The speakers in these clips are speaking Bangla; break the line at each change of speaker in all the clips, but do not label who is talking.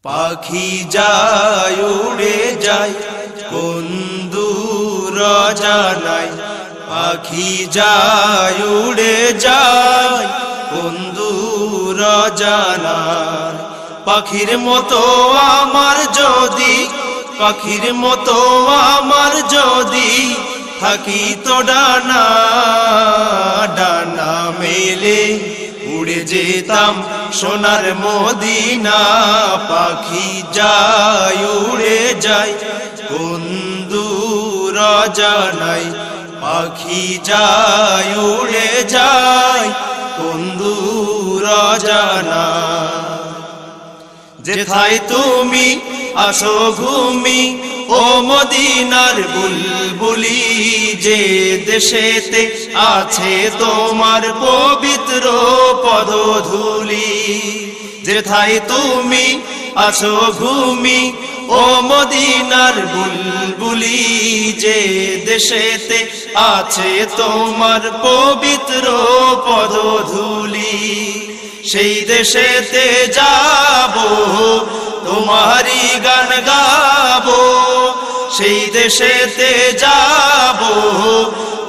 পাখি যায় উড়ে যায় কোন দূর জানাই, পাখি যায় উড়ে যায় কোন দূর জানাই। পাখির মতো আমার যদি, পাখির মতো আমার যদি থাকিতো ডানা, ডানা মেলে উড়ে যেতাম সোনার মদিনা। পাখি যায় উড়ে যায় কোন দূর জানাই, পাখি যায় উড়ে যায় কোন দূর জানাই। যেথায় তুমি আসো ঘুমি ও মদিনার বুলবুলি, যে দেশেতে আছে তোমার পবিত্র পদধূলি। যেথায় তুমি আসো ঘুমি ও মদিনার বুলবুলি, যে দেশেতে আছে তোমার পবিত্র পদধূলি। সেই দেশেতে যাবো তোমারি গান গাবো, সেই দেশেতে যাবো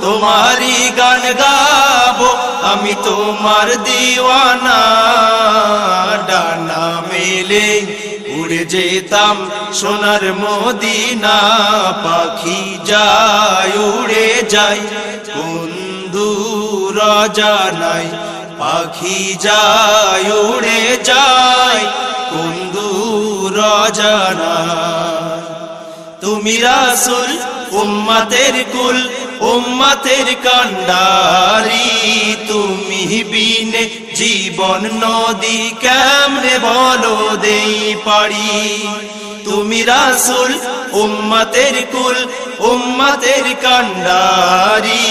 তোমারি গান গাবো। আমি তোমার দিওয়ানা, ডানা মেলে উড়ে যেতাম সোনার মদিনা। পাখি যায় উড়ে যায় কোন দূর জানাই, পাখি যায় উড়ে যায় কোন দূর জানাই। তুমি রাসূল উম্মতের কুল, উম্মতের কান্ডারি, তুমি বিনে জীবন নদী কেমনে বলো দেই পারি। তুমি রাসূল উম্মতের কুল, উম্মতের কান্ডারি,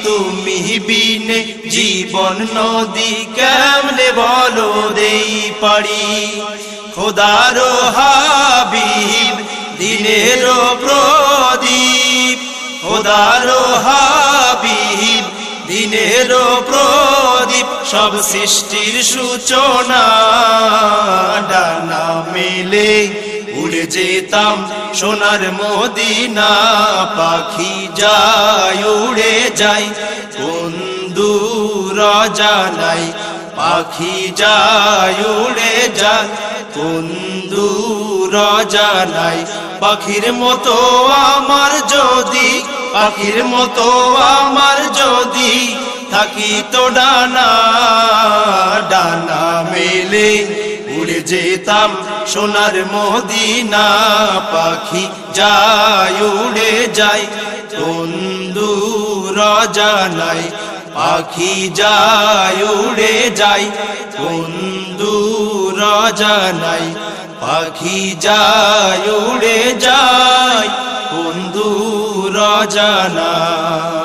তুমি বিনে জীবন নদী কেমনে বলো দেই পারি। খোদার হাবিব দিনের প্রদীপ, খোদার হাবিব দিনের প্রদীপ, সব সৃষ্টির সূচনা। ডানা মেলে উড়ে যেতাম সোনার মদিনা। পাখি যায় উড়ে যায় কোন দূর জানাই, পাখি যায় উড়ে যায় কোন দূর জানাই। পাখির মতো আমার যদি, পাখির মতো আমার যদি থাকিতো ডানা, ডানা মেলে উড়ে যেতাম সোনার মদিনা। পাখি যায় উড়ে যায় কোন দূর জানাই, পাখি যায় উড়ে যায় কোন দূর জানাই। পাখি যায় উড়ে যায় কোন দূর জানাই।